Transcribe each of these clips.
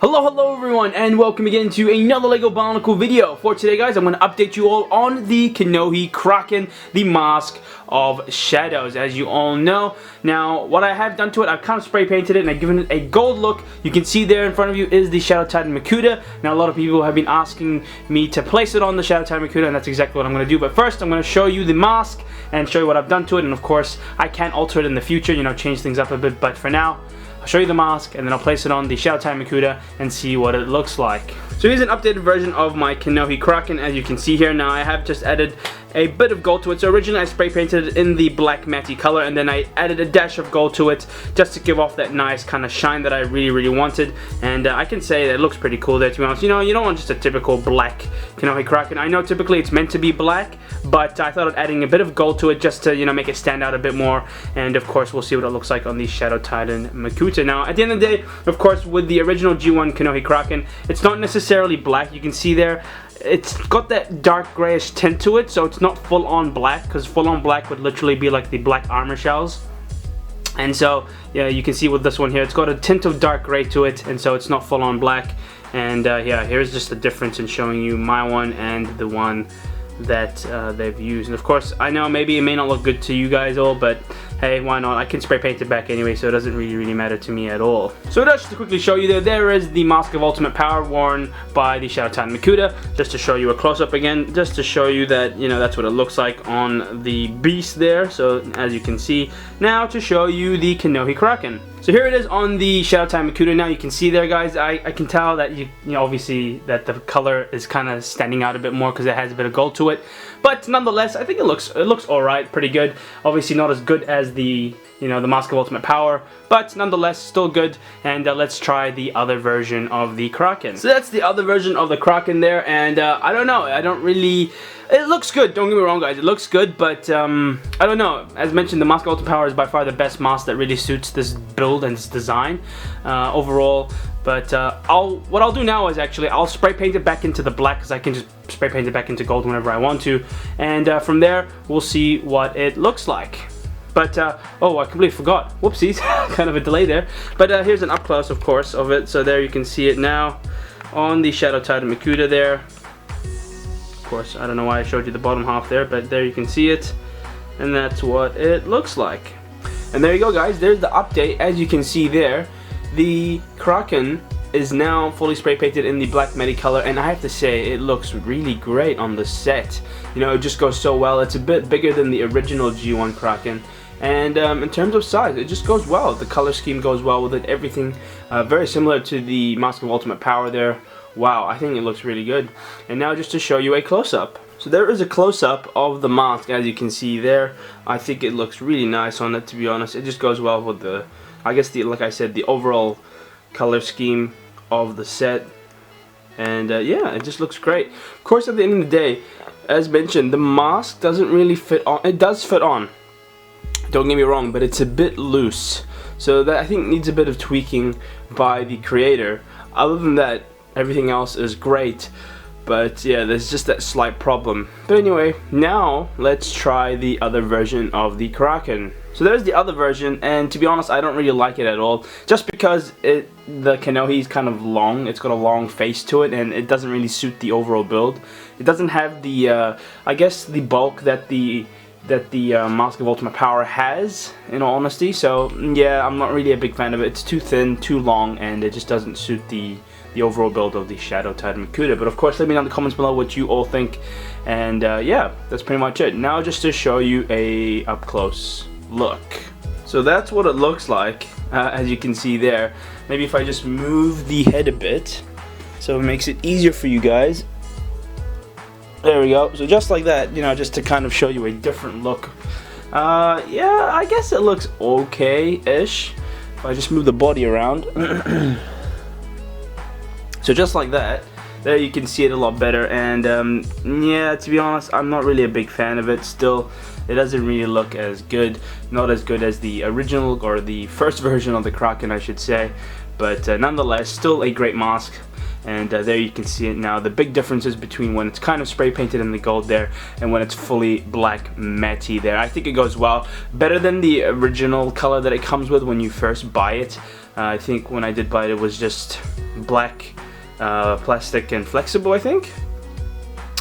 Hello everyone, and welcome again to another Lego Bionicle video. For today guys, I'm going to update you all on the Kanohi Kraahkan, the Mask of Shadows, as you all know. Now, what I have done to it, I've kind of spray painted it and I've given it a gold look. You can see there in front of you is the Shadow Titan Makuta. Now, a lot of people have been asking me to place it on the Shadow Titan Makuta, and that's exactly what I'm going to do. But first, I'm going to show you the mask and show you what I've done to it. And of course, I can alter it in the future, you know, change things up a bit. But for now, I'll show you the mask and then I'll place it on the Shadow Titan Makuta and see what it looks like. So here's an updated version of my Kanohi Kraahkan, as you can see here. Now I have just added a bit of gold to it. So originally I spray painted it in the black matte color, and then I added a dash of gold to it just to give off that nice kind of shine that I really wanted. And I can say that it looks pretty cool there, to be honest. You know, you don't want just a typical black Kanohi Kraahkan. I know typically it's meant to be black, but I thought of adding a bit of gold to it just to, you know, make it stand out a bit more. And of course we'll see what it looks like on the Shadow Titan Makuta. Now at the end of the day, of course, with the original G1 Kanohi Kraahkan, it's not necessarily black. You can see there it's got that dark grayish tint to it, so it's not full on black, because full on black would literally be like the black armor shells. And so yeah, you can see with this one here, it's got a tint of dark gray to it, and so it's not full on black. And yeah, here's just the difference in showing you my one and the one that they've used. And of course, I know maybe it may not look good to you guys all, but hey, why not? I can spray paint it back anyway, so it doesn't really matter to me at all. So just to quickly show you there is the Mask of Ultimate Power worn by the Shadow Titan Makuta, just to show you a close-up again, just to show you that, you know, that's what it looks like on the beast there. So as you can see, now to show you the Kanohi Kraahkan. So here it is on the Shadow Titan Makuta. Now you can see there, guys, I can tell that you know, obviously that the color is kind of standing out a bit more because it has a bit of gold to it. But nonetheless, I think it looks alright, pretty good. Obviously not as good as the, you know, the Mask of Ultimate Power, but nonetheless still good. And let's try the other version of the Kraahkan. So that's the other version of the Kraahkan there, and I don't know, I don't really. It looks good, don't get me wrong guys, it looks good, but I don't know. As mentioned, the Mask of Ultimate Power is by far the best mask that really suits this build and this design overall. But what I'll do now is actually I'll spray paint it back into the black, because I can just spray paint it back into gold whenever I want to, and from there we'll see what it looks like. But oh, I completely forgot, whoopsies, kind of a delay there. But here's an up close, of course, of it. So there you can see it now on the Shadow Titan Makuta there. Of course, I don't know why I showed you the bottom half there, but there you can see it, and that's what it looks like. And there you go guys, there's the update. As you can see there, the Kraahkan is now fully spray painted in the black matte color, and I have to say it looks really great on the set. You know, it just goes so well. It's a bit bigger than the original G1 Kraahkan, and in terms of size, it just goes well. The color scheme goes well with it, everything very similar to the Mask of Ultimate Power there. Wow, I think it looks really good. And now just to show you a close-up. So there is a close-up of the mask, as you can see there. I think it looks really nice on it, to be honest. It just goes well with the, I guess, like I said, the overall color scheme of the set. And yeah, it just looks great. Of course, at the end of the day, as mentioned, the mask doesn't really fit on. It does fit on, don't get me wrong, but it's a bit loose. So that I think needs a bit of tweaking by the creator. Other than that, everything else is great, but yeah, there's just that slight problem. But anyway, now let's try the other version of the Kraahkan. So there's the other version, and to be honest, I don't really like it at all, just because the Kanohi is kind of long. It's got a long face to it, and it doesn't really suit the overall build. It doesn't have the I guess the bulk that the Mask of Ultimate Power has, in all honesty. So yeah, I'm not really a big fan of it. It's too thin, too long, and it just doesn't suit the overall build of the Shadow Titan Makuta. But of course, let me know in the comments below what you all think. And yeah, that's pretty much it. Now just to show you a up close look. So that's what it looks like, as you can see there. Maybe if I just move the head a bit so it makes it easier for you guys. There we go. So just like that, you know, just to kind of show you a different look. Yeah, I guess it looks okay-ish if I just move the body around. So just like that, there you can see it a lot better. And yeah, to be honest, I'm not really a big fan of it. Still, it doesn't really look as good. Not as good as the original, or the first version of the Kraahkan, I should say. But nonetheless, still a great mask. And there you can see it now. The big differences between when it's kind of spray painted in the gold there and when it's fully black matte there. I think it goes well. Better than the original color that it comes with when you first buy it. I think when I did buy it, it was just black, plastic and flexible, I think.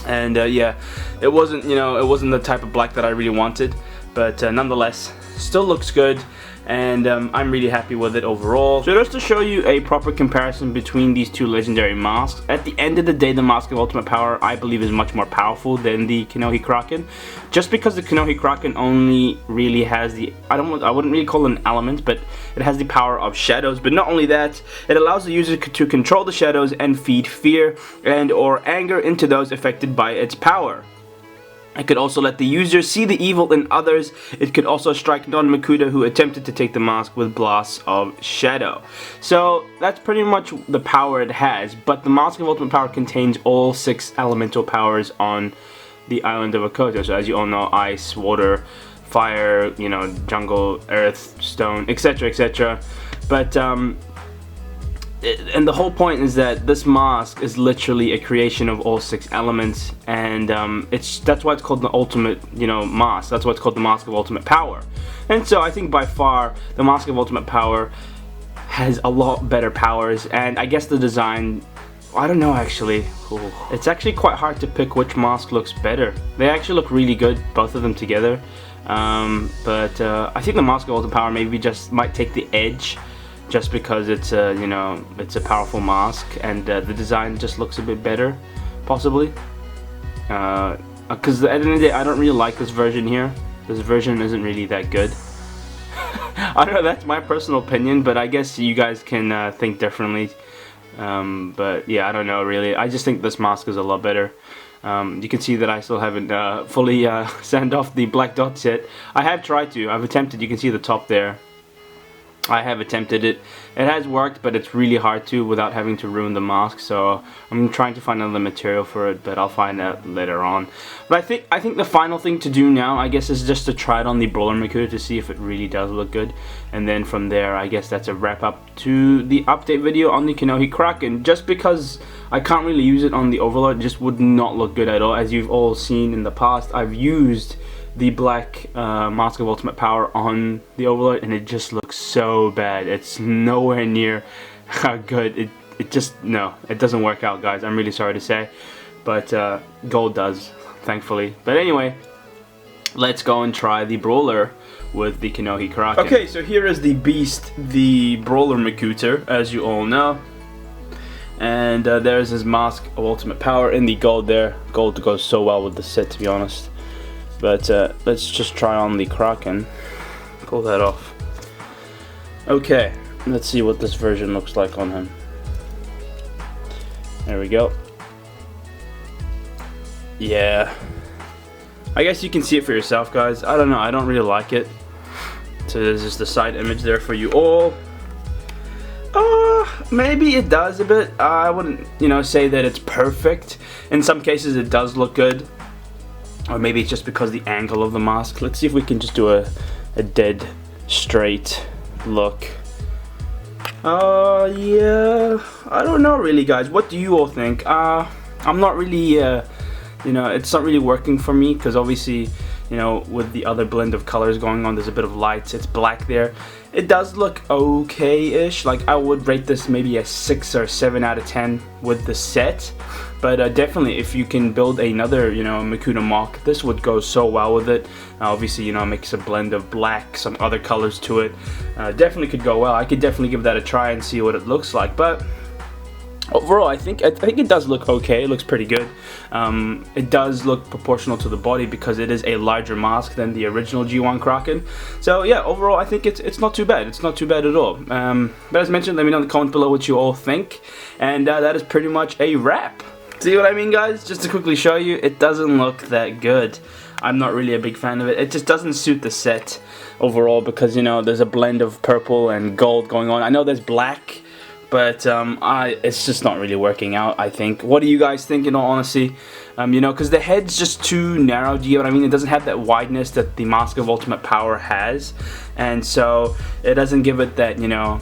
And yeah, it wasn't, you know, it wasn't the type of black that I really wanted, but nonetheless, still looks good, and I'm really happy with it overall. So just to show you a proper comparison between these two legendary masks, at the end of the day, the Mask of Ultimate Power, I believe, is much more powerful than the Kanohi Kraahkan, just because the Kanohi Kraahkan only really has the, I wouldn't really call it an element, but it has the power of shadows. But not only that, it allows the user to control the shadows and feed fear and or anger into those affected by its power. It could also let the user see the evil in others. It could also strike non-Makuta who attempted to take the mask with blasts of shadow. So that's pretty much the power it has, but the Mask of Ultimate Power contains all 6 elemental powers on the island of Makuta. So as you all know, ice, water, fire, you know, jungle, earth, stone, etc, etc. But and the whole point is that this mask is literally a creation of all 6 elements, and that's why it's called the ultimate, you know, mask. That's why it's called the Mask of Ultimate Power. And so I think by far the Mask of Ultimate Power has a lot better powers, and I guess the design, I don't know actually. Ooh. It's actually quite hard to pick which mask looks better. They actually look really good, both of them together. But I think the Mask of Ultimate Power maybe just might take the edge, just because it's a, you know, it's a powerful mask, and the design just looks a bit better, possibly. Because at the end of the day, I don't really like this version here. This version isn't really that good. I don't know, that's my personal opinion, but I guess you guys can think differently. But yeah, I don't know really. I just think this mask is a lot better. You can see that I still haven't fully sanded off the black dots yet. I have tried to. I've attempted. You can see the top there. I have attempted it. It has worked, but it's really hard to without having to ruin the mask. So I'm trying to find another material for it, but I'll find out later on. But I think the final thing to do now, I guess, is just to try it on the Brawler Makuta to see if it really does look good. And then from there, I guess that's a wrap up to the update video on the Kanohi Kraahkan. Just because I can't really use it on the Overlord, it just would not look good at all. As you've all seen in the past, I've used the black Mask of Ultimate Power on the Overlord, and it just looks so bad. It's nowhere near how good. It just, no, it doesn't work out, guys. I'm really sorry to say, but gold does, thankfully. But anyway, let's go and try the Brawler with the Kanohi Kraahkan. Okay, so here is the beast, the Brawler Makuta, as you all know. And there's his Mask of Ultimate Power in the gold there. Gold goes so well with the set, to be honest. But let's just try on the Kraken. Pull that off. Okay, let's see what this version looks like on him. There we go. Yeah. I guess you can see it for yourself, guys. I don't know, I don't really like it. So there's just the side image there for you all. Maybe it does a bit. I wouldn't, you know, say that it's perfect. In some cases it does look good. Or maybe it's just because the angle of the mask. Let's see if we can just do a dead straight look. Yeah, I don't know really, guys. What do you all think? I'm not really, you know, it's not really working for me, because obviously, you know, with the other blend of colors going on, there's a bit of lights. It's black there. It does look okay-ish. Like, I would rate this maybe a 6 or 7 out of 10 with the set. But definitely, if you can build another, you know, Makuta mock, this would go so well with it. Obviously, you know, mix a blend of black, some other colors to it. Definitely could go well. I could definitely give that a try and see what it looks like. But overall, I think it does look okay. It looks pretty good. It does look proportional to the body because it is a larger mask than the original G1 Kraken. So yeah, overall, I think it's not too bad. It's not too bad at all. But as mentioned, let me know in the comments below what you all think. And that is pretty much a wrap. See what I mean, guys? Just to quickly show you, it doesn't look that good. I'm not really a big fan of it. It just doesn't suit the set overall because, you know, there's a blend of purple and gold going on. I know there's black, but it's just not really working out, I think. What do you guys think, in all honesty? You know, because the head's just too narrow, do you get what I mean? It doesn't have that wideness that the Mask of Ultimate Power has, and so it doesn't give it that, you know,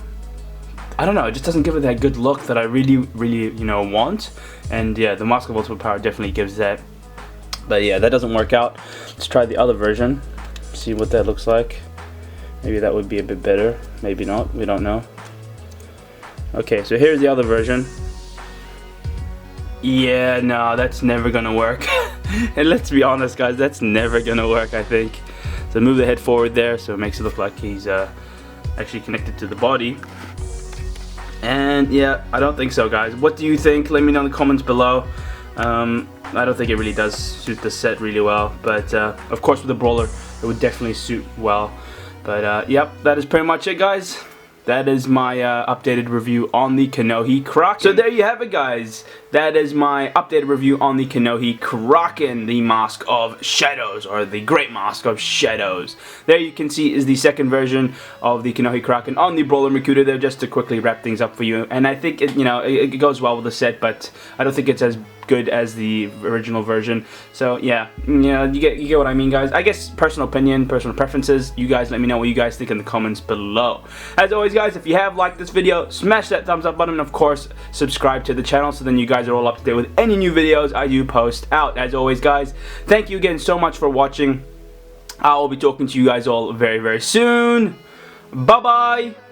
I don't know, it just doesn't give it that good look that I really, you know, want. And yeah, the Mask of Ultimate Power definitely gives that. But yeah, that doesn't work out. Let's try the other version, see what that looks like. Maybe that would be a bit better, maybe not, we don't know. Okay, so here's the other version. Yeah, no, that's never gonna work. And let's be honest, guys, that's never gonna work, I think. So move the head forward there so it makes it look like he's actually connected to the body. And yeah, I don't think so, guys. What do you think? Let me know in the comments below. I don't think it really does suit the set really well, but of course with the brawler it would definitely suit well. But yep, that is pretty much it, guys. That is my updated review on the Kanohi Kraahkan. So there you have it, guys. That is my updated review on the Kanohi Kraahkan, the Mask of Shadows, or the Great Mask of Shadows. There you can see is the second version of the Kanohi Kraahkan on the Brawler Makuta there, just to quickly wrap things up for you. And I think it, you know, it goes well with the set, but I don't think it's as good as the original version. So yeah, you get what I mean, guys. I guess personal opinion, personal preferences. You guys let me know what you guys think in the comments below. As always, guys, if you have liked this video, smash that thumbs up button, and of course subscribe to the channel so then you guys are all up to date with any new videos I do post out. As always, guys, thank you again so much for watching. I will be talking to you guys all very, very soon. Bye bye.